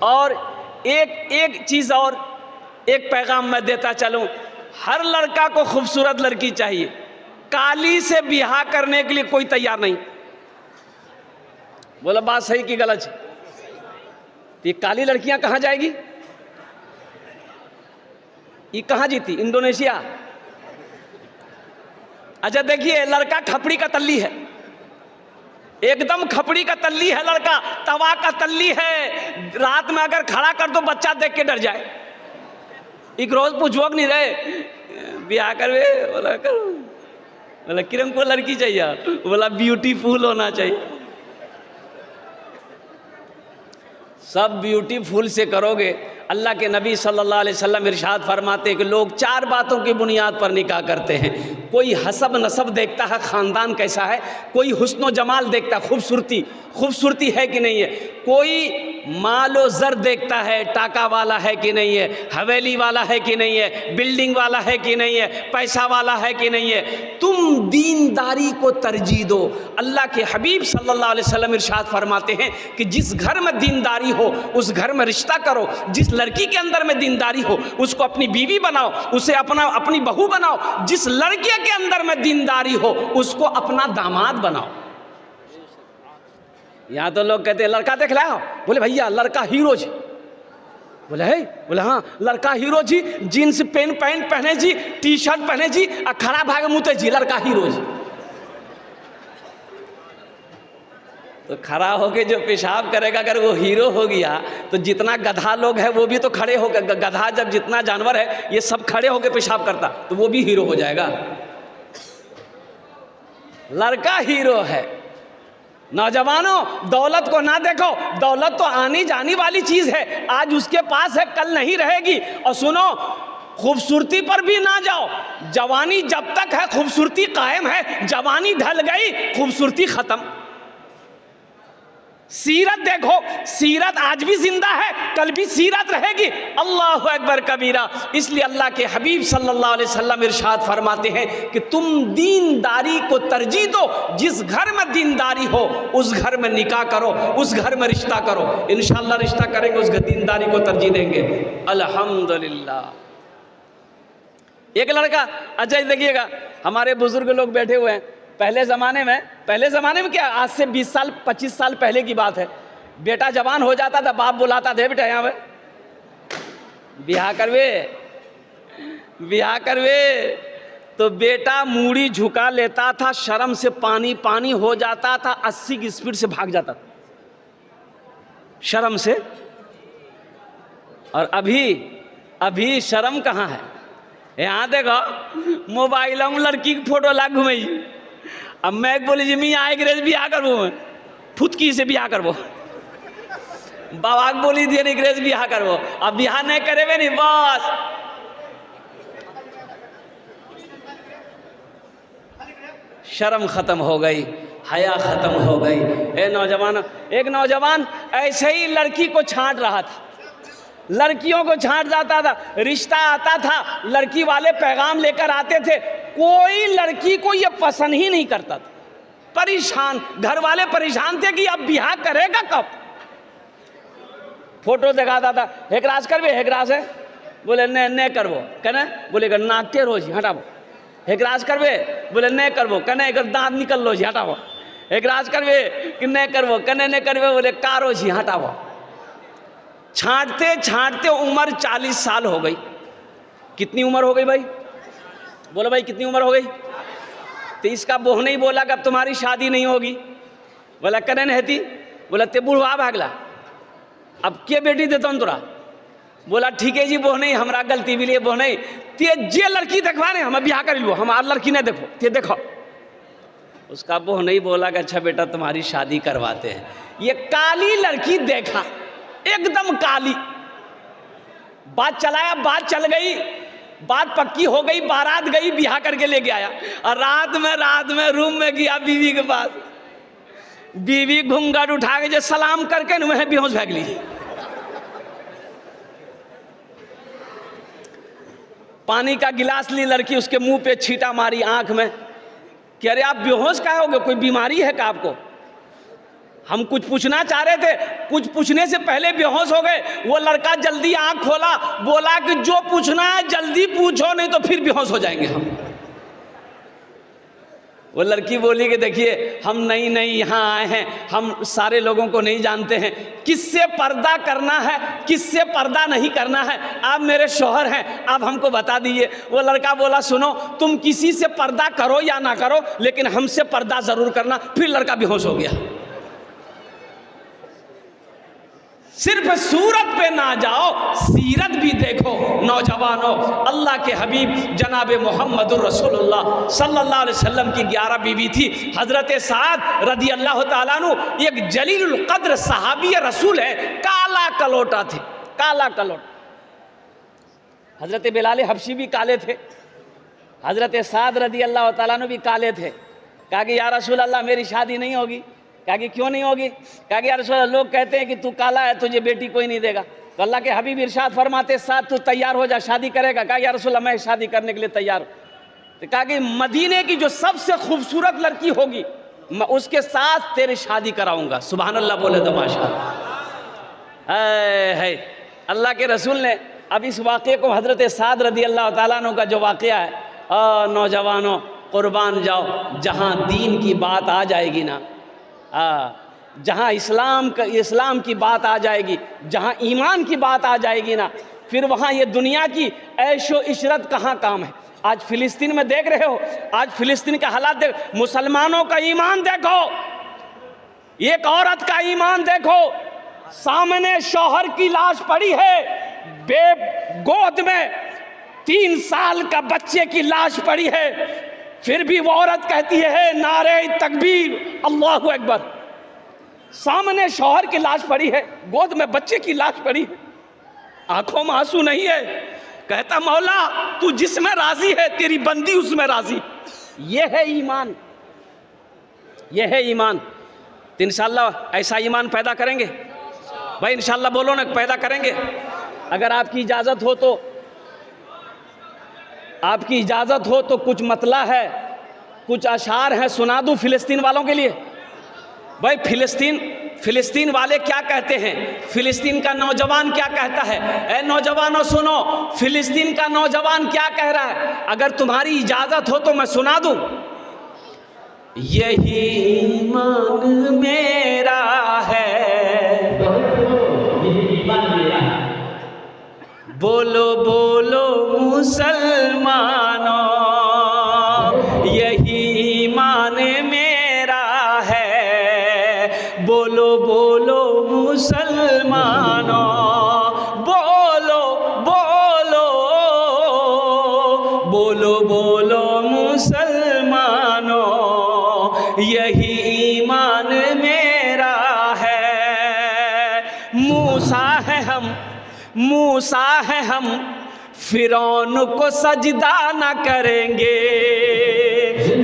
और एक चीज़ और, एक पैगाम मैं देता चलूं, हर लड़का को खूबसूरत लड़की चाहिए। काली से ब्याह करने के लिए कोई तैयार नहीं। बोला बात सही कि गलत? ये काली लड़कियां कहाँ जाएगी? ये कहाँ जीती? इंडोनेशिया। अच्छा देखिए, लड़का खपड़ी का तल्ली है, एकदम खपड़ी का तल्ली है लड़का, तवा का तल्ली है। रात में अगर खड़ा कर दो बच्चा देख के डर जाए। एक रोज पूछो नहीं रहे ब्याह करवे, बोला करो, बोला किरम को लड़की चाहिए, बोला ब्यूटीफुल होना चाहिए। सब ब्यूटीफुल से करोगे। अल्लाह के नबी सल्लल्लाहु अलैहि वसल्लम इरशाद फरमाते हैं कि लोग 4 बातों की बुनियाद पर निकाह करते हैं। कोई हसब नसब देखता है, ख़ानदान कैसा है, कोई हुस्न जमाल देखता है, खूबसूरती है कि नहीं है, कोई मालो ज़र देखता है, टाका वाला है कि नहीं है, हवेली वाला है कि नहीं है, बिल्डिंग वाला है कि नहीं है, पैसा वाला है कि नहीं है। तुम दीनदारी को तरजीह दो। अल्लाह के हबीब सल्लल्लाहु अलैहि वसल्लम इरशाद फरमाते हैं कि जिस घर में दीनदारी हो उस घर में रिश्ता करो। जिस लड़की के अंदर में दीनदारी हो उसको अपनी बीवी बनाओ, उसे अपनी बहू बनाओ। जिस लड़के के अंदर में दीनदारी हो उसको अपना दामाद बनाओ। यहाँ तो लोग कहते हैं लड़का देख लाओ, बोले भैया लड़का हीरो जी, बोले है, बोले हाँ लड़का हीरो जी, जीन्स पैंट पहने जी, टी शर्ट पहने जी, और खड़ा भाग मुते जी, लड़का हीरो जी। तो खड़ा होके जो पेशाब करेगा अगर वो हीरो हो गया तो जितना गधा लोग है वो भी तो खड़े हो गए। गधा जब जितना जानवर है ये सब खड़े होके पेशाब करता तो वो भी हीरो हो जाएगा। लड़का हीरो है। नौजवानों, दौलत को ना देखो, दौलत तो आनी जानी वाली चीज है, आज उसके पास है कल नहीं रहेगी। और सुनो, खूबसूरती पर भी ना जाओ। जवानी जब तक है खूबसूरती कायम है, जवानी ढल गई खूबसूरती खत्म। सीरत देखो, सीरत आज भी जिंदा है, कल भी सीरत रहेगी। अल्लाहु अकबर कबीरा। इसलिए अल्लाह के हबीब सल्लल्लाहु अलैहि वसल्लम इरशाद फरमाते हैं कि तुम दीनदारी को तरजीह दो। जिस घर में दीनदारी हो उस घर में निकाह करो, उस घर में रिश्ता करो। इंशाअल्लाह रिश्ता करेंगे, उस दीनदारी को तरजीह देंगे। अल्हम्दुलिल्लाह। एक लड़का, अच्छा देखिएगा, हमारे बुजुर्ग लोग बैठे हुए हैं। पहले ज़माने में क्या, आज से 20 साल 25 साल पहले की बात है, बेटा जवान हो जाता था, बाप बुलाता था, बेटा यहाँ पे ब्याह करवे, तो बेटा मूड़ी झुका लेता था, शर्म से पानी पानी हो जाता था, 80 की स्पीड से भाग जाता था शर्म से। और अभी शर्म कहाँ है? यहाँ देखो मोबाइल में लड़की की फोटो लाग घूमेगी। अब मैं बोली जी मैं आए ग्रेज ब्याह करबो, फुतकी से ब्याह करबो, बाबा बोली दिए नहीं ग्रेज ब्याह करबो। अब ब्याह नहीं करेबे नहीं, बस शर्म खत्म हो गई, हया खत्म हो गई। एक नौजवान ऐसे ही लड़की को छांट रहा था, लड़कियों को छांट जाता था, रिश्ता आता था, लड़की वाले पैगाम लेकर आते थे, कोई लड़की को ये पसंद ही नहीं करता था। परेशान, घर वाले परेशान थे कि अब ब्याह करेगा कब। फोटो दिखाता था, हेकराज करबे, हेकराज है, बोले नहीं करबो, कहने बोले कर नाक के रोज हटाबो। हेकराज करबे, बोले नहीं करबो, कहने अगर दांत निकल लो जी हटाबो। हेकराज करबे कि नहीं करबो, कहने नहीं करबे, बोले कारो जी हटाबो। छांटते छांटते उम्र 40 साल हो गई। कितनी उम्र हो गई भाई? बोलो भाई कितनी उम्र हो गई? तो इसका बोह नहीं बोला कि अब तुम्हारी शादी नहीं होगी। बोला कने नहीं थी, बोला ते बुढ़वा भागला, अब के बेटी देता हूँ तोरा। बोला ठीक है जी, बोह नहीं, हमारा गलती भी लिए बोह नहीं, ते जे लड़की देखवा नहीं हम ब्याह कर लो, हमारा लड़की नहीं देखो, ते देखो। उसका बोह नहीं बोला कि अच्छा बेटा तुम्हारी शादी करवाते हैं। ये काली लड़की देखा, एकदम काली, बात चलाया, बात चल गई, बात पक्की हो गई, बारात गई, ब्याह करके लेके आया। और रात में रूम में गया बीवी के पास, बीवी घूंघट उठा के जो सलाम करके न वह बेहोश भाग ली। पानी का गिलास ली लड़की, उसके मुंह पे छींटा मारी आंख में कि अरे आप बेहोश क्या हो गए, कोई बीमारी है क्या आपको? हम कुछ पूछना चाह रहे थे, कुछ पूछने से पहले बेहोश हो गए। वो लड़का जल्दी आंख खोला, बोला कि जो पूछना है जल्दी पूछो, नहीं तो फिर बेहोश हो जाएंगे हम। वो लड़की बोली कि देखिए हम नई नई यहाँ आए हैं, हम सारे लोगों को नहीं जानते हैं, किससे पर्दा करना है किससे पर्दा नहीं करना है, आप मेरे शौहर हैं, आप हमको बता दीजिए। वो लड़का बोला सुनो, तुम किसी से पर्दा करो या ना करो, लेकिन हमसे पर्दा ज़रूर करना। फिर लड़का बेहोश हो गया। सिर्फ सूरत पे ना जाओ, सीरत भी देखो नौजवानों। अल्लाह के हबीब जनाब मोहम्मदुर रसूलुल्लाह सल्लल्लाहु अलैहि वसल्लम की 11 बीवी थी। हज़रत साद रदी अल्लाह ताला अन्हु एक जलीलुल क़द्र सहाबी रसूल है, काला कलोटा थे, काला कलोटा। हज़रत बिलाल हबशी भी काले थे, हज़रत साद रदी अल्लाह ताला अन्हु भी काले थे। कहा कि या रसूल अल्लाह मेरी शादी नहीं होगी। कहा कि क्यों नहीं होगी? कहा कि यार रसूल अल्लाह लोग कहते हैं कि तू काला है, तुझे बेटी कोई नहीं देगा। तो अल्लाह के हबीब इरशाद फरमाते साथ तू तैयार हो जा, शादी करेगा? कहा या रसूल अल्लाह मैं शादी करने के लिए तैयार हूँ। तो कहा कि मदीने की जो सबसे खूबसूरत लड़की होगी मैं उसके साथ तेरी शादी कराऊंगा। सुभान अल्लाह बोले तो माशाअल्लाह। है अल्लाह के रसूल ने अब इस वाक़े को, हज़रत साद रदी अल्लाह ताला अन्हु का जो वाक़या है, नौजवानों कुर्बान जाओ, जहाँ दीन की बात आ जाएगी ना, जहाँ इस्लाम की बात आ जाएगी, जहाँ ईमान की बात आ जाएगी ना, फिर वहाँ ये दुनिया की ऐशो इशरत कहाँ काम है। आज फ़िलिस्तीन में देख रहे हो, आज फ़िलिस्तीन का हालात देख, मुसलमानों का ईमान देखो, एक औरत का ईमान देखो, सामने शौहर की लाश पड़ी है, गोद में 3 साल का बच्चे की लाश पड़ी है, फिर भी वो औरत कहती है नारे तकबीर अल्लाहु अकबर। सामने शौहर की लाश पड़ी है, गोद में बच्चे की लाश पड़ी है, आंखों में आंसू नहीं है, कहता मौला तू जिसमें राजी है तेरी बंदी उसमें राजी। ये है ईमान, ये है ईमान। तो इंशाअल्लाह ऐसा ईमान पैदा करेंगे भाई, इंशाअल्लाह बोलो ना, पैदा करेंगे। अगर आपकी इजाज़त हो तो, आपकी इजाज़त हो तो कुछ मतला है, कुछ अशार हैं, सुना दूँ फ़िलिस्तीन वालों के लिए। भाई फ़िलिस्तीन वाले क्या कहते हैं, फ़िलिस्तीन का नौजवान क्या कहता है। ए नौजवानों सुनो, फ़िलिस्तीन का नौजवान क्या कह रहा है, अगर तुम्हारी इजाज़त हो तो मैं सुना दूँ। यही ईमान मेरा है, बोलो बोलो मुसलमानों, यही ईमान मेरा है, बोलो बोलो मुसलमानों, बोलो बोलो बोलो बोलो मुसलमानों, यही ईमान मेरा है। मूसा है हम फिरौन को सजदा न करेंगे,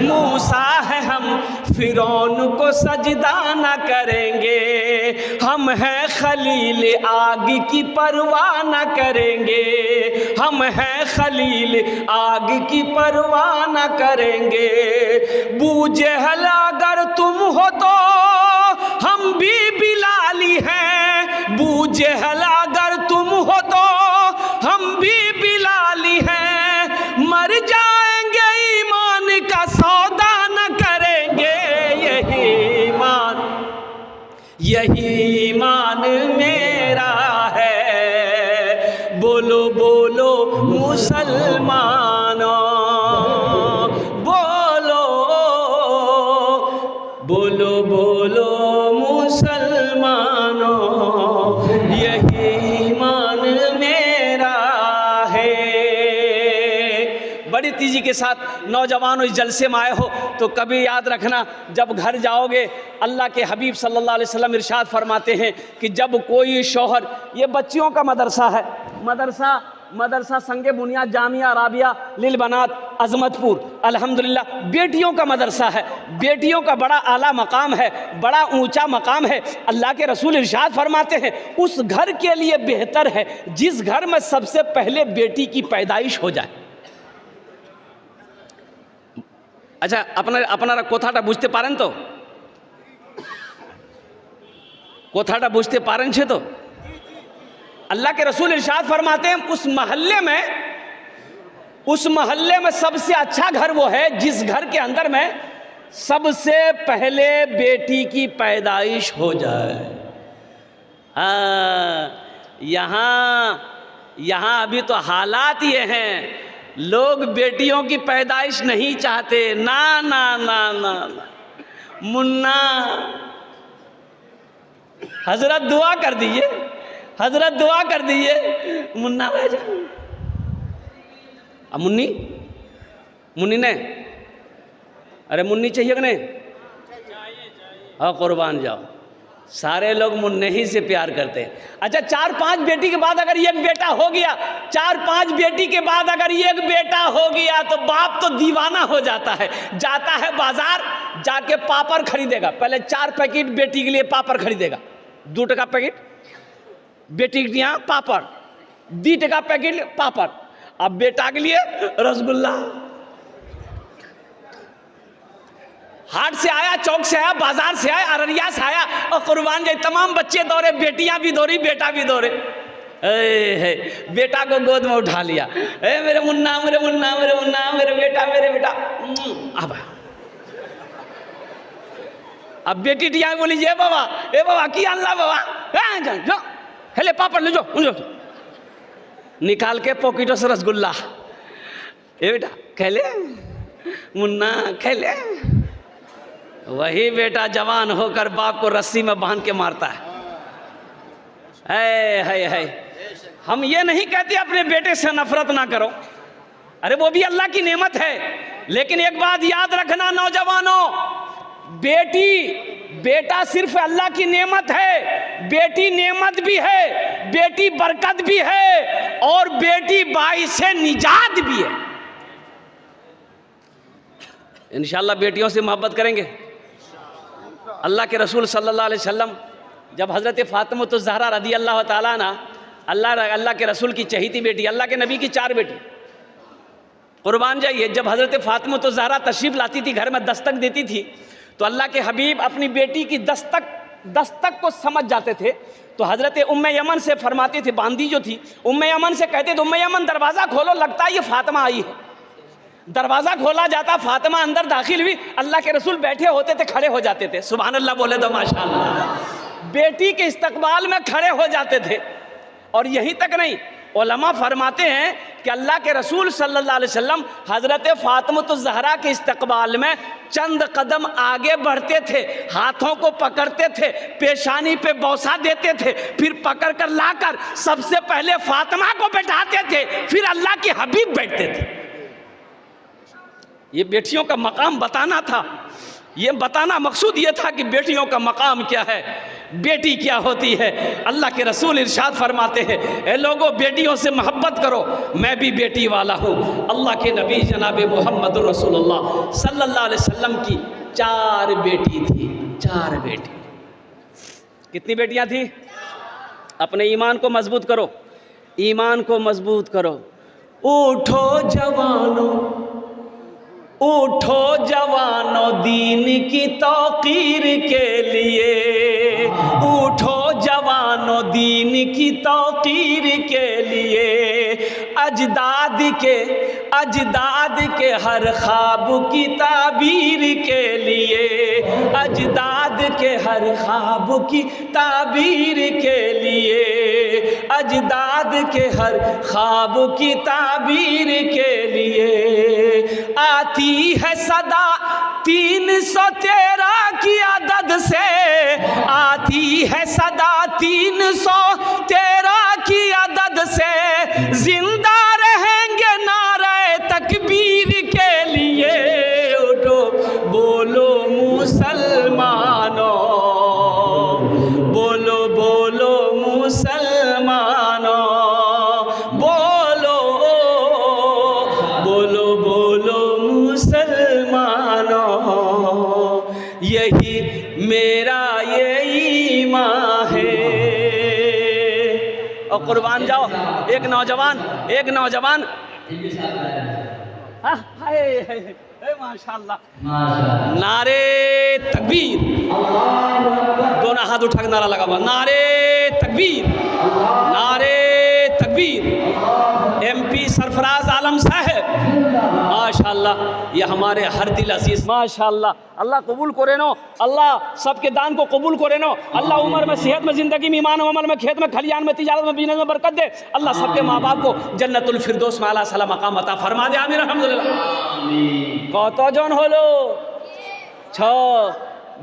मूसा है हम फिरौन को सजदा न करेंगे, हम हैं खलील आग की परवाह न करेंगे, हम हैं खलील आग की परवाह न करेंगे। बूजहल अगर तुम हो तो हम भी बिलाली हैं, बूजहल अगर तुम हो तो हम भी बिलाली हैं, मर जाएंगे ईमान का सौदा न करेंगे, यही ईमान मेरा है, बोलो बोलो मुसलमानों, बोलो बोलो बोलो मुसलमानों, यही ईमान मेरा है। बड़ी तेजी के साथ नौजवानों इस जलसे में आए हो तो कभी याद रखना, जब घर जाओगे अल्लाह के हबीब सल्लल्लाहु अलैहि वसल्लम इरशाद फरमाते हैं कि जब कोई शौहर, ये बच्चियों का मदरसा है, मदरसा संगे बुनियाद जामिया राबिया लिल बनात अजमतपुर, अल्हम्दुलिल्लाह बेटियों का मदरसा है, बेटियों का बड़ा आला मकाम है, बड़ा ऊंचा मकाम है। अल्लाह के रसूल इरशाद फरमाते हैं उस घर के लिए बेहतर है जिस घर में सबसे पहले बेटी की पैदाइश हो जाए। अच्छा अपनारा कथाटा बुझते पारेन तो? कोथाटा बुझते पारन छे तो अल्लाह के रसूल इरशाद फरमाते हैं उस मोहल्ले में सबसे अच्छा घर वो है जिस घर के अंदर में सबसे पहले बेटी की पैदाइश हो जाए। यहाँ अभी तो हालात ये हैं, लोग बेटियों की पैदाइश नहीं चाहते। ना ना ना ना, ना। मुन्ना हजरत दुआ कर दीजिए, हजरत दुआ कर दीजिए मुन्ना भाईजान। अब मुन्नी ने, अरे मुन्नी चाहिए कि नहीं? हाँ, कुर्बान जाओ। सारे लोग मुन्ने ही से प्यार करते हैं। अच्छा, 4-5 बेटी के बाद अगर एक बेटा हो गया, 4-5 बेटी के बाद अगर एक बेटा हो गया तो बाप तो दीवाना हो जाता है, जाता है बाजार, जाके पापड़ खरीदेगा। पहले 4 पैकेट बेटी के लिए पापड़ खरीदेगा, 2 टका पैकेट बेटी के यहाँ पापड़, 2 टका पैकेट पापड़। अब बेटा के लिए रसगुल्ला। हाट से आया, चौक से आया, बाजार से आया, अररिया से आया, और कुर्बान जाए तमाम बच्चे दौड़े, बेटियां भी दौड़ी, बेटा भी दौड़े। बेटा को गोद में उठा लिया, मेरे मुन्ना, मेरे मुन्ना, मेरे मुन्ना, मेरे बेटा, मेरे बेटा। अब बेटी टिया बोली, ए बाबा की अल्लाह बाबा, जो हेले पापड़ ले जो, निकाल के पॉकेटों से रसगुल्ला। ए बेटा खेले, मुन्ना खेले। वही बेटा जवान होकर बाप को रस्सी में बांध के मारता है। हम ये नहीं कहते अपने बेटे से नफरत ना करो, अरे वो भी अल्लाह की नेमत है। लेकिन एक बात याद रखना नौजवानों, बेटा सिर्फ अल्लाह की नेमत है। बेटी नेमत भी है, बेटी बरकत भी है, और बेटी बाइसे निजात भी है। इंशाअल्लाह बेटियों से मोहब्बत करेंगे। अल्लाह के रसूल सल्लल्लाहु अलैहि वसल्लम जब हज़रत फ़ातिमा ज़हरा रदी अल्लाह ताला ना, अल्लाह के रसूल की चहेती बेटी, अल्लाह के नबी की 4 बेटी, कुर्बान जाइए, जब हज़रत फ़ातिमा ज़हरा तशरीफ़ लाती थी, घर में दस्तक देती थी, तो अल्लाह के हबीब अपनी बेटी की दस्तक को समझ जाते थे। तो हज़रत उम्मे यमन से फरमाती थी, बांदी जो थी उम्मे यमन से कहते थे, उम्मे यमन दरवाज़ा खोलो, लगता है ये फ़ातिमा आई है। दरवाज़ा खोला जाता, फ़ातिमा अंदर दाखिल हुई, अल्लाह के रसूल बैठे होते थे, खड़े हो जाते थे। सुभान अल्लाह बोले तो माशाअल्लाह। बेटी के इस्तकबाल में खड़े हो जाते थे। और यहीं तक नहीं, उलमा फरमाते हैं कि अल्लाह के रसूल सल्लल्लाहु अलैहि वसल्लम हज़रत फ़ातिमा ज़हरा के इस्तकबाल में चंद कदम आगे बढ़ते थे, हाथों को पकड़ते थे, पेशानी पे बौसा देते थे, फिर पकड़ कर लाकर सबसे पहले फ़ातिमा को बैठाते थे, फिर अल्लाह के हबीब बैठते थे। ये बेटियों का मकाम बताना था, ये बताना मकसूद ये था कि बेटियों का मकाम क्या है, बेटी क्या होती है। अल्लाह के रसूल इरशाद फरमाते हैं, ए लोगों बेटियों से मोहब्बत करो, मैं भी बेटी वाला हूँ। अल्लाह के नबी जनाब मोहम्मद रसूलुल्लाह सल्लल्लाहु अलैहि वसल्लम की 4 बेटी थी, 4 बेटी। कितनी बेटियाँ थी? अपने ईमान को मजबूत करो, ईमान को मजबूत करो। उठो जवानों, उठो जवानों दीन की तौकीर के लिए, उठो जवानों दीन की तौकीर के लिए, अजदाद के हर ख्वाब की ताबीर के लिए, अजदाद के हर ख्वाब की ताबीर के लिए, अजदाद के हर ख्वाब की ताबीर के लिए। आती है सदा 313 की अदद से, आती है सदा 313 की अदद से, जिंदा रहेंगे नारे तकबीर के लिए। उठो बोलो मुसलमानों, बोलो बोलो मुसलमानों, बोलो बोलो बोलो मुसलमानों, यही मेरा ये ईमान है। और कुर्बान जाओ, एक नौजवान माशाअल्लाह। नारे तकबीर, दोनों हाथ उठा के नारा लगा हुआ, नारे तकबीर, नारे तकबीर। MP सरफराज आलम साहब माशाअल्लाह, ये हमारे हर दिल अजीज माशाअल्लाह। अल्लाह कबूल करे नो, अल्लाह सबके दान को कबूल करे नो। अल्लाह उम्र में, सेहत में, ज़िंदगी में, ईमान में, अमल में, खेत में, खलियान में, तिजारत में, बिजनेस में बरकत दे। अल्लाह सबके माँ बाप को जन्नतुल फिरदौस में आला सला मकाम अता फरमा दे। आमीन अल्हम्दुलिल्लाह। कत जन हलो? 6।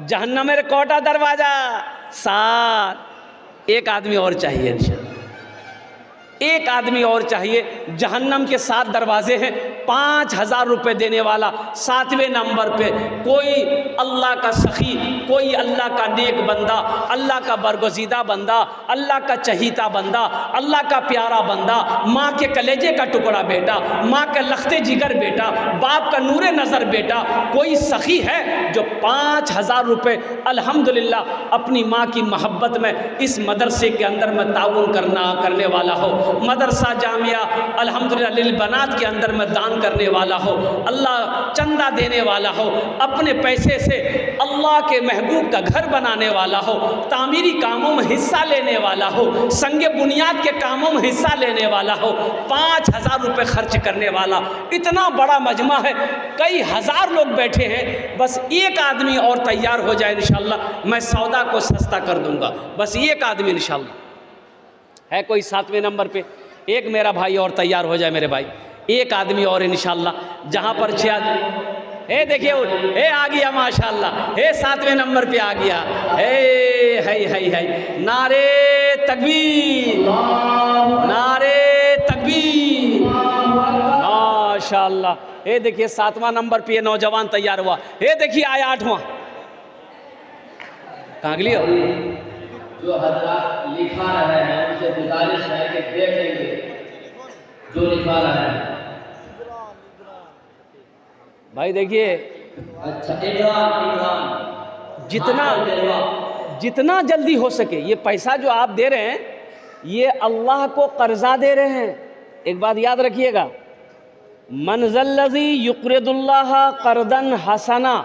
जहन्नमेर कोटा दरवाजा? 7। एक आदमी और चाहिए इंशाअल्लाह, एक आदमी और चाहिए। जहन्नम के 7 दरवाजे हैं, 5000 रुपये देने वाला 7वें नंबर पे कोई अल्लाह का सखी, कोई अल्लाह का नेक बंदा, अल्लाह का बरगुज़ीदा बंदा, अल्लाह का चहीता बंदा, अल्लाह का प्यारा बंदा, माँ के कलेजे का टुकड़ा बेटा, माँ का लख्ते जिगर बेटा, बाप का नूरे नज़र बेटा, कोई सखी है जो 5000 रुपये अल्हम्दुलिल्लाह अपनी माँ की मोहब्बत में इस मदरसे के अंदर में ताउन करने वाला हो, मदरसा जामिया अल्हम्दुलिल्लाह लिल बनात के अंदर में दान करने वाला हो, अल्लाह चंदा देने वाला हो, अपने पैसे से अल्लाह के महबूब का घर बनाने वाला हो, तामीरी कामों में हिस्सा लेने वाला हो, संगे बुनियाद के कामों में हिस्सा लेने वाला हो, 5000 रुपये खर्च करने वाला। इतना बड़ा मजमा है, कई हज़ार लोग बैठे हैं, बस एक आदमी और तैयार हो जाए इंशाअल्लाह मैं सौदा को सस्ता कर दूंगा। बस एक आदमी इंशाअल्लाह है। कोई 7वें नंबर पे एक मेरा भाई और तैयार हो जाए मेरे भाई, एक आदमी और इंशाअल्लाह। जहाँ पर 6 देखिए आ गया माशाअल्लाह, 7वें नंबर पे आ गया। है नारे तकबीर, नारे तकबीर माशाअल्लाह। देखिए 7वां नंबर पे ये नौजवान तैयार हुआ। देखिए आया 8वां। कहाँ गलियो? जो हज़रात लिखा रहे हैं उनसे गुजारिश है कि देखेंगे जो लिखा रहे हैं भाई। देखिए अच्छा, इमरान जितना जल्दी हो सके ये पैसा जो आप दे रहे हैं ये अल्लाह को कर्जा दे रहे हैं। एक बात याद रखिएगा, मनज़ल्लज़ी युक़रिदुल्लाह क़र्दन हसना,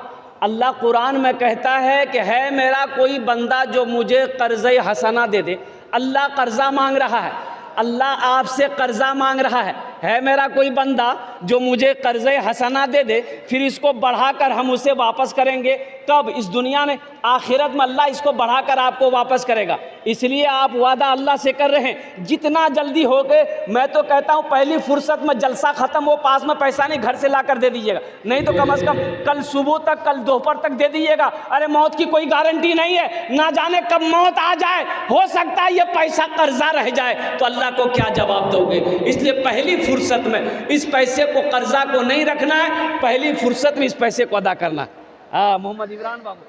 अल्लाह कुरान में कहता है कि है मेरा कोई बंदा जो मुझे कर्ज़े हसना दे दे। अल्लाह कर्ज़ा मांग रहा है, अल्लाह आपसे कर्ज़ा मांग रहा है मेरा कोई बंदा जो मुझे कर्ज़े हसना दे दे, फिर इसको बढ़ाकर हम उसे वापस करेंगे। कब? इस दुनिया में। आखिरत में अल्लाह इसको बढ़ाकर आपको वापस करेगा। इसलिए आप वादा अल्लाह से कर रहे हैं जितना जल्दी हो गए, मैं तो कहता हूँ पहली फुर्सत में जलसा ख़त्म हो, पास में पैसा नहीं, घर से ला कर दे दीजिएगा, नहीं तो कम से कम कल सुबह तक, कल दोपहर तक दे दीजिएगा। अरे मौत की कोई गारंटी नहीं है, ना जाने कब मौत आ जाए, हो सकता है ये पैसा कर्जा रह जाए, तो अल्लाह को क्या जवाब दोगे? इसलिए पहली फुर्सत में इस पैसे को, कर्जा को नहीं रखना है, पहली फुर्सत में इस पैसे को अदा करना है। हाँ मोहम्मद इमरान बाबू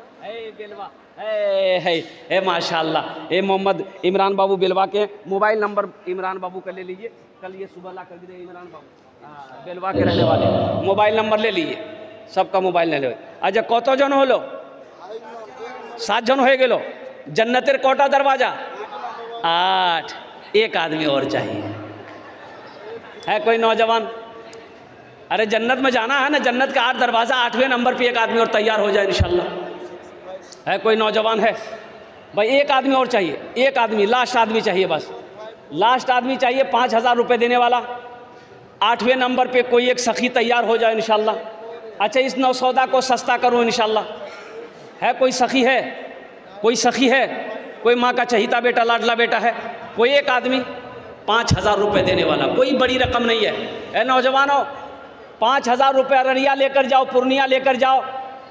बेलवा है माशाअल्लाह। मोहम्मद इमरान बाबू बेलवा के मोबाइल नंबर इमरान बाबू का ले लीजिए, कल ये सुबह ला कर दे इमरान बाबू बेलवा के रहने वाले, मोबाइल नंबर ले लीजिए, सबका मोबाइल ले लो। अच्छा कत जन हलो? 7 जन हो गेलो। जन्नतेर कोटा दरवाजा? 8। एक आदमी और चाहिए। है कोई नौजवान? अरे जन्नत में जाना है ना, जन्नत का 8 दरवाज़ा, 8वें नंबर पे एक आदमी और तैयार हो जाए इंशाअल्लाह। है कोई नौजवान? है भाई, एक आदमी और चाहिए, एक आदमी, लास्ट आदमी चाहिए, बस लास्ट आदमी चाहिए। 5000 रुपये देने वाला 8वें नंबर पे कोई एक सखी तैयार हो जाए इंशाअल्लाह। अच्छा इस सौदा को सस्ता करूँ इंशाअल्लाह। है कोई सखी? है कोई सखी? है कोई माँ का चहीता बेटा, लाडला बेटा है? कोई एक आदमी 5000 रुपये देने वाला, कोई बड़ी रकम नहीं है। नौजवानों 5000 रुपये अररिया लेकर जाओ, पूर्णिया लेकर जाओ,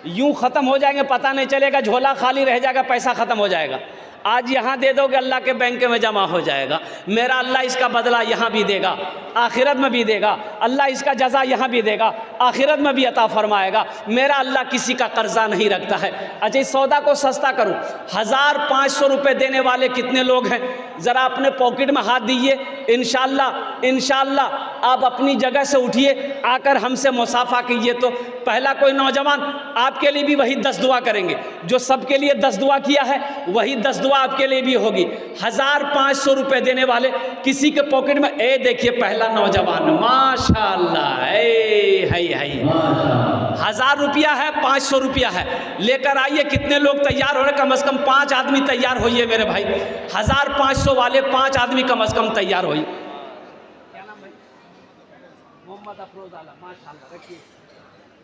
यूं ख़त्म हो जाएंगे, पता नहीं चलेगा, झोला खाली रह जाएगा, पैसा ख़त्म हो जाएगा। आज यहाँ दे दोगे, अल्लाह के बैंक में जमा हो जाएगा। मेरा अल्लाह इसका बदला यहाँ भी देगा, आखिरत में भी देगा। अल्लाह इसका जज़ा यहाँ भी देगा, आखिरत में भी अता फरमाएगा। मेरा अल्लाह किसी का कर्जा नहीं रखता है। अच्छा इस सौदा को सस्ता करूँ, 1500 रुपये देने वाले कितने लोग हैं ज़रा अपने पॉकेट में हाथ दीजिए, इंशाअल्लाह आप अपनी जगह से उठिए, आकर हमसे मुसाफा कीजिए। तो पहला कोई नौजवान आपके लिए भी वही 10 दुआ करेंगे, जो सबके लिए 10 दुआ किया है वही 10 दुआ आपके लिए भी होगी। 1500 रुपये देने वाले किसी के पॉकेट में, ए देखिए पहला नौजवान, माशाअल्लाह, ए है 1000 रुपया है, 500 रुपया है, लेकर आइए। कितने लोग तैयार हो रहे? कम से कम 5 आदमी तैयार होइए मेरे भाई। 1500 वाले 5 आदमी कम से कम तैयार होइए। क्या नाम भाई? मोहम्मद अफरोज आलम, माशाअल्लाह, रखिए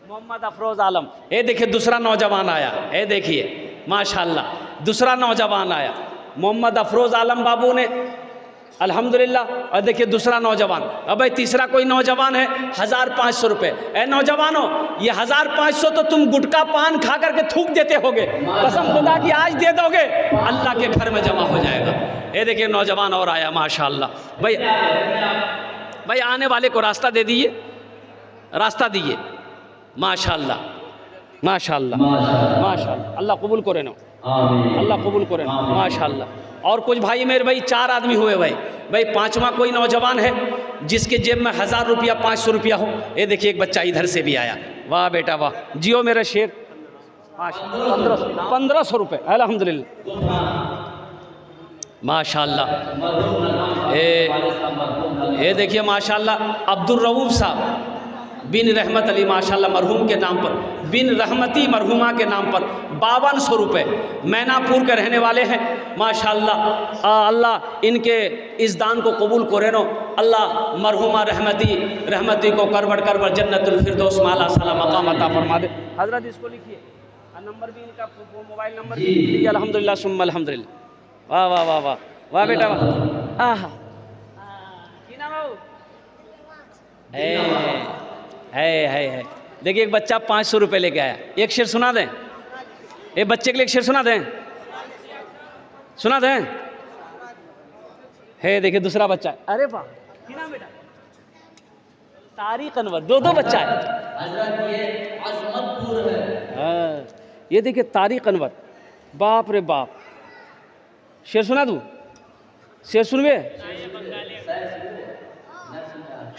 मोहम्मद अफरोज आलम। ये देखिए दूसरा नौजवान आया, ये देखिए माशाअल्लाह दूसरा नौजवान आया, मोहम्मद अफरोज आलम बाबू ने, अल्हम्दुलिल्लाह। और देखिए दूसरा नौजवान, अब भाई तीसरा कोई नौजवान है, 1500 रुपये। ए नौजवानों, ये 1500 तो तुम गुटखा पान खा करके थूक देते होगे, कसम खुदा की आज दे दोगे, अल्लाह के घर में जमा हो जाएगा। ये देखिए नौजवान और आया, माशाअल्लाह। भाई आने वाले को रास्ता दे दीजिए, रास्ता दीजिए, माशाअल्लाह माशाअल्लाह माशाअल्लाह। अल्लाह कबूल करे ना, अल्लाह कबूल करे ना, माशाअल्लाह। और कुछ भाई मेरे भाई 4 आदमी हुए भाई 5वां कोई नौजवान है जिसके जेब में 1000 रुपया 500 रुपया हो। ये देखिए एक बच्चा इधर से भी आया, वाह बेटा वाह, जियो मेरा शेर, 1500 रुपये, अल्हम्दुलिल्लाह माशाअल्लाह। ये देखिए माशाअल्लाह अब्दुल रऊफ साहब बिन रहमत अली, माशाअल्लाह मरहूम के नाम पर, बिन रहमती मरहूमा के नाम पर 5200 रुपये, मैनापुर के रहने वाले हैं माशाअल्लाह। अल्लाह इनके इस दान को कबूल करे नो, अल्लाह मरहूमा रहमती को करबड़ जन्नतुल फिरदौस माला साला मकाम अता फरमा दे। हजरत इसको लिखिए, नंबर भी इनका, मोबाइल नंबर भी लिखिए। अल्हम्दुलिल्लाह सुम्मा अल्हम्दुलिल्लाह, वाह वाह वाह वाह वाह बेटा वाह। आहा है। देखिए एक बच्चा 500 रुपये लेके आया, एक शेर सुना दें, एक बच्चे के लिए एक शेर सुना दें, सुना दें। है देखिए दूसरा बच्चा, अरे वाह, क्या नाम बेटा? तारिक अनवर, 2 बच्चा है। हाँ, ये देखिए तारिक अनवर, बाप रे बाप। शेर सुना दूँ, शेर सुनवे?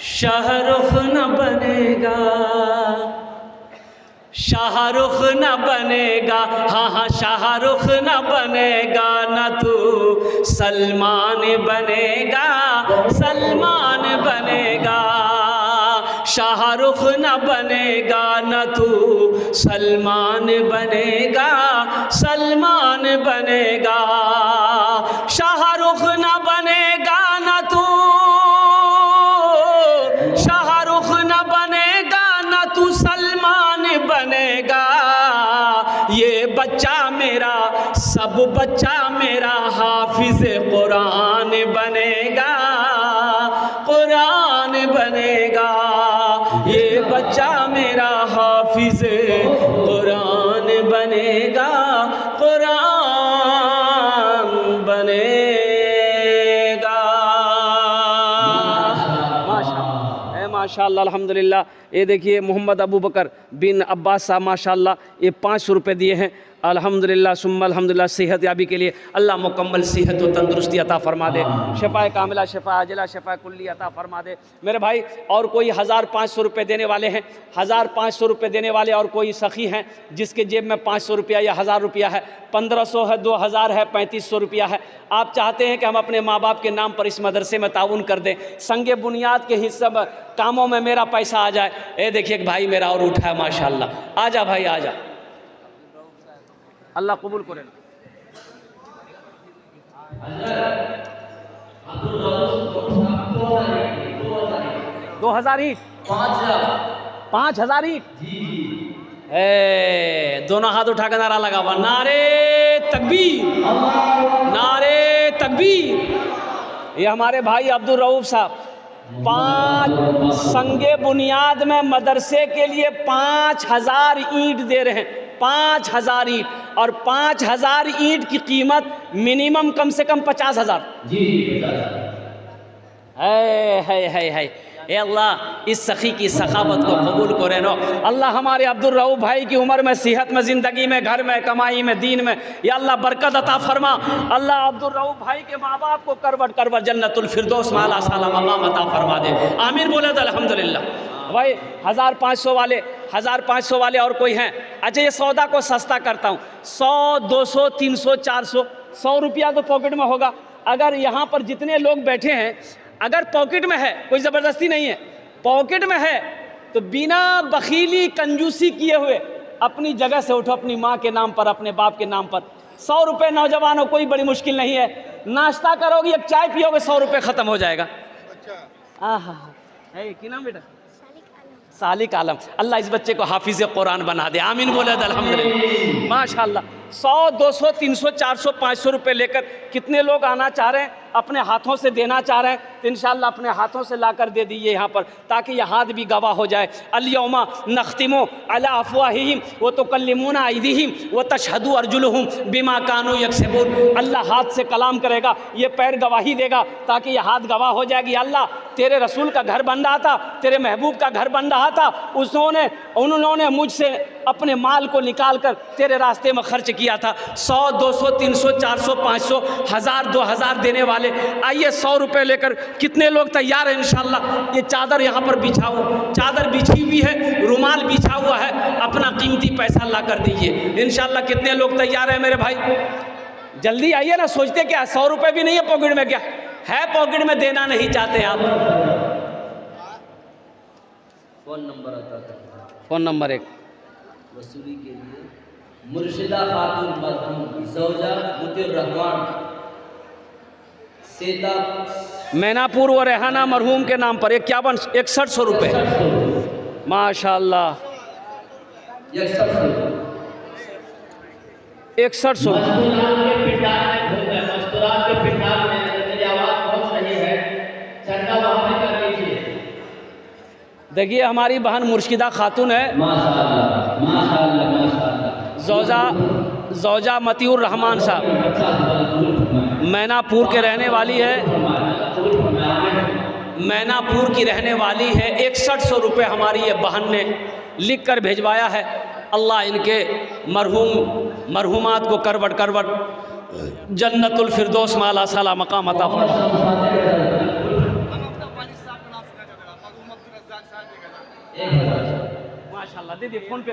शाहरुख न बनेगा, शाहरुख न बनेगा, हाँ शाहरुख न बनेगा, न तू सलमान बनेगा, सलमान बनेगा। शाहरुख न बनेगा, न तू सलमान बनेगा, सलमान बनेगा। शाहरुख न बनेगा, न तू बनेगा। ये बच्चा मेरा, सब बच्चा मेरा हाफिज कुरान बनेगा, कुरान बनेगा। ये बच्चा मेरा हाफिज कुरान बनेगा, कुरान बनेगा। माशाअल्लाह अल्हम्दुलिल्लाह। ये देखिए मोहम्मद अबू बकर बिन अब्बास साहब माशाअल्लाह, ये 500 रुपये दिए हैं। अल्हम्दुलिल्लाह सुम्मा अल्हम्दुलिल्लाह। सेहत याबी के लिए अल्लाह मुकम्मल सेहत व तंदुरुस्ती अता फरमा दे, शफ़ा कामिला, शफ़ा आजिला, शफ़ा कुल्ली अता फरमा दे मेरे भाई। और कोई 1500 रुपये देने वाले हैं, 1500 रुपये देने वाले, और कोई सखी हैं जिसके जेब में 500 रुपया या 1000 रुपया है, 1500 है, 2000 है, 3500 रुपया है। आप चाहते हैं कि हम अपने माँ बाप के नाम पर इस मदरसे में ताउन कर दें, संगे बुनियाद के हिस्से में कामों में मेरा पैसा आ जाए। ये देखिए एक भाई मेरा और उठा है माशाअल्लाह, आजा भाई आजा, अल्लाह कबूल करे। 2000 ईंट, 5000 ईंट। दोनों हाथ उठा कर नारा लगा हुआ, नारे तकबीर, नारे तकबीर। ये हमारे भाई अब्दुल रऊफ साहब 5 संगे बुनियाद में मदरसे के लिए 5000 ईंट दे रहे हैं, 5000 ईंट। और 5000 ईंट की कीमत मिनिमम कम से कम 50,000। है ए अल्लाह इस सखी की सखावत को कबूल करे नो। अल्लाह हमारे अब्दुल रऊफ भाई की उम्र में, सेहत में, ज़िंदगी में, घर में, कमाई में, दीन में या अल्लाह बरकत अता फरमा। अल्लाह अब्दुल रऊफ भाई के माँ बाप को करवट करवट जन्नतुल फिरदौस में आला साला मकाम अता फरमा दे। आमीन बोले तो अल्हम्दुलिल्लाह। भाई 1500 वाले और कोई हैं? अच्छा ये सौदा को सस्ता करता हूँ, 100, 200, 300, 400, 100 रुपया तो पॉकेट में होगा। अगर यहाँ पर जितने लोग बैठे हैं अगर पॉकेट में है, कोई ज़बरदस्ती नहीं है, पॉकेट में है तो बिना बखीली कंजूसी किए हुए अपनी जगह से उठो, अपनी माँ के नाम पर, अपने बाप के नाम पर। 100 रुपये नौजवानों, कोई बड़ी मुश्किल नहीं है। नाश्ता करोगे, एक चाय पियोगे, 100 रुपये ख़त्म हो जाएगा। आहा है कि नाम बेटा? सालिक आलम। अल्लाह इस बच्चे को हाफिज़ कुरान बना दे। आमीन बोले तो अल्हम्दुलिल्लाह। माशाअल्लाह 100, 200, 300, 400, 500 रुपये लेकर कितने लोग आना चाह रहे हैं, अपने हाथों से देना चाह रहे हैं तो इंशाअल्लाह अपने हाथों से लाकर दे दीजिए यहाँ पर, ताकि यह हाथ भी गवाह हो जाए। अल-यौमा नख्तिमु अला अफ़वाहिहिम व तुकल्लिमुना अयदीहिम व तशहदु अर्जुलुहुम बिमा कानू यक्सिबून। अल्लाह हाथ से कलाम करेगा, ये पैर गवाही देगा, ताकि यह हाथ गवाह हो जाएगी। अल्लाह तेरे रसूल का घर बन रहा था, तेरे महबूब का घर बन रहा था, उन्होंने मुझसे अपने माल को निकाल कर तेरे रास्ते में खर्च किया था। 100, 200, 300, 400, 500, 1000, 2000 देने वाले आइए 100 रुपये लेकर कितने लोग तैयार हैं? इंशाअल्लाह ये चादर यहाँ पर बिछाओ, चादर बिछी हुई है, रुमाल बिछा हुआ है, अपना कीमती पैसा ला कर दीजिए। इंशाअल्लाह कितने लोग तैयार हैं मेरे भाई? जल्दी आइए ना। सोचते क्या 100 रुपये भी नहीं है पॉकेट में? क्या है पॉकेट में? देना नहीं चाहते आप। फोन नंबर आता है, फ़ोन नंबर 1 वसूली के लिए मुर्शिदा खातून मरहूम ज़ौजा मुतीउर रहमान सेता मैनापुर व रेहाना मरहूम के नाम पर 6100 रुपये। माशाअल्लाह 6100। देखिए हमारी बहन मुर्शिदा खातून है, ज़ौजा मतीउर रहमान साहब मैनापुर के रहने वाली है, मैनापुर की रहने वाली है। 6100 रुपये हमारी ये बहन ने लिख कर भेजवाया है। अल्लाह इनके मरहूमात को करवट करवट जन्नतुल फिरदौस में आला साला मकाम अता फरमाए। माशाअल्लाह दीदी फ़ोन पे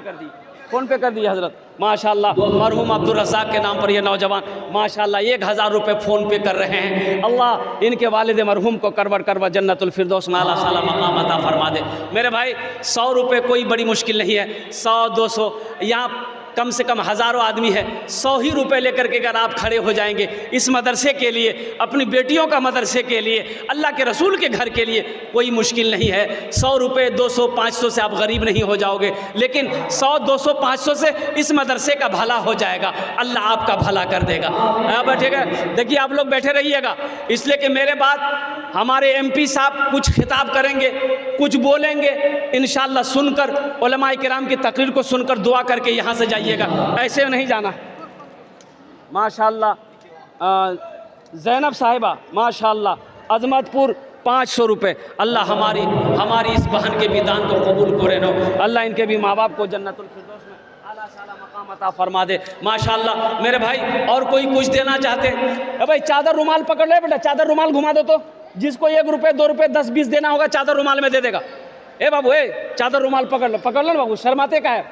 कर दी हज़रत। माशाअल्लाह मरहूम अब्दुल रज़ाक के नाम पर ये नौजवान माशाअल्लाह 1000 रुपये फ़ोन पे कर रहे हैं। अल्लाह इनके वालिद मरहूम को करवट करवट जन्नतुल फिरदौस में आला साला मकाम अता फरमा दे। मेरे भाई 100 रुपये कोई बड़ी मुश्किल नहीं है। 100, 200 यहाँ कम से कम हज़ारों आदमी है। 100 ही रुपये लेकर के अगर आप खड़े हो जाएंगे इस मदरसे के लिए, अपनी बेटियों का मदरसे के लिए, अल्लाह के रसूल के घर के लिए, कोई मुश्किल नहीं है। 100 रुपये, 200, 500 से आप गरीब नहीं हो जाओगे, लेकिन 100, 200, 500 से इस मदरसे का भला हो जाएगा, अल्लाह आपका भला कर देगा। ठीक है, देखिए आप लोग बैठे रहिएगा, इसलिए कि मेरे बाद हमारे MP साहब कुछ खिताब करेंगे, कुछ बोलेंगे। इंशाअल्लाह सुनकर उलमाए किराम की तकरीर को सुनकर दुआ करके यहाँ से जाइएगा, ऐसे नहीं जाना। माशाअल्लाह ज़ैनब साहिबा माशाअल्लाह अजमतपुर 500 रुपये। अल्लाह हमारी इस बहन के भी दान को कबूल करे नो। अल्लाह इनके भी माँ बाप को जन्नतुल फिरदौस में आला साला मकाम अता फरमा दे। माशाअल्लाह मेरे भाई और कोई कुछ देना चाहते हैं? भाई चादर रुमाल पकड़ ले बेटा, चादर रुमाल घुमा दो तो जिसको 1 रुपये, 2 रुपये, 10, 20 देना होगा चादर रुमाल में दे देगा। ए बाबू चादर रुमाल पकड़ लो ना बाबू, शर्माते का है?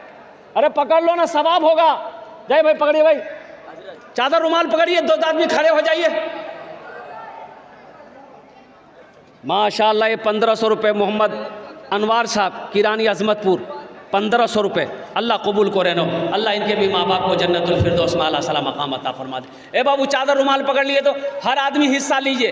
अरे पकड़ लो ना, सवाब होगा। जय भाई पकड़िए भाई, चादर रुमाल पकड़िए, 2 आदमी खड़े हो जाइए। माशाअल्लाह ये 1500 रुपये मोहम्मद अनवार साहब किरानी अजमतपुर 1500 रुपये। अल्लाह कबूल करे नो। अल्लाह इनके भी माँ बाप को जन्नतुल फिरदौस में आला साला मकाम अता फरमा दे। ए बाबू चादर रुमाल पकड़ लिए तो हर आदमी हिस्सा लीजिए,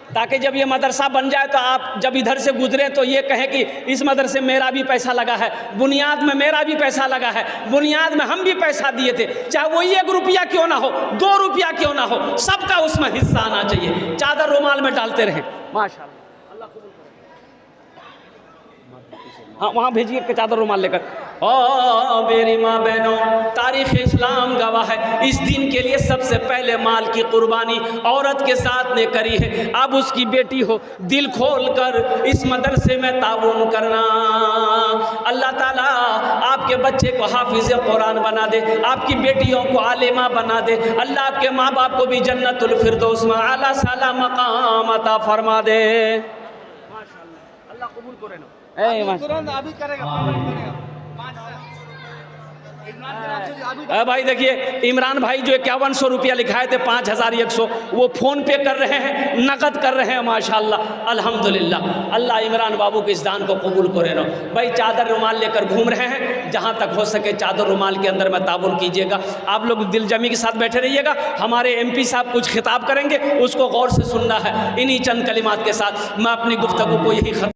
ताकि जब ये मदरसा बन जाए तो आप जब इधर से गुजरे तो ये कहें कि इस मदरसे में मेरा भी पैसा लगा है, बुनियाद में मेरा भी पैसा लगा है, बुनियाद में हम भी पैसा दिए थे, चाहे वो 1 रुपया क्यों ना हो, 2 रुपया क्यों ना हो, सबका उसमें हिस्सा आना चाहिए। चादर रुमाल में डालते रहें। माशाअल्लाह अल्लाह कबूल करे। हाँ वहाँ भेजिए चादर रुमाल लेकर। ओ मेरी माँ बहनों, तारीख़ इस्लाम गवाह है, इस दिन के लिए सबसे पहले माल की कुर्बानी औरत के साथ ने करी है। अब उसकी बेटी हो, दिल खोल कर इस मदरसे में ताउन करना। अल्लाह ताला आपके बच्चे को हाफिज़ कुरान बना दे, आपकी बेटियों को आलिमा बना दे। अल्लाह आपके माँ बाप को भी जन्नतुल फिरदौस में आला साला मकाम अता फरमा दे। माशाअल्लाह, अल्लाह कबूल करे ना। तुरंत अभी करेगा, पेमेंट करेगा 5,000। भाई देखिए, इमरान भाई जो 5100 रुपया लिखाए थे 5100, वो फ़ोन पे कर रहे हैं, नकद कर रहे हैं। माशाअल्लाह, अल्हम्दुलिल्लाह। अल्लाह इमरान बाबू के इस दान को कबूल करे ना। भाई चादर रुमाल लेकर घूम रहे हैं, जहाँ तक हो सके चादर रुमाल के अंदर में ताबुन कीजिएगा। आप लोग दिलजमी के साथ बैठे रहिएगा। हमारे MP साहब कुछ खिताब करेंगे, उसको गौर से सुनना है। इन्हीं चंद कलिमात के साथ मैं अपनी गुफ्तगू को यही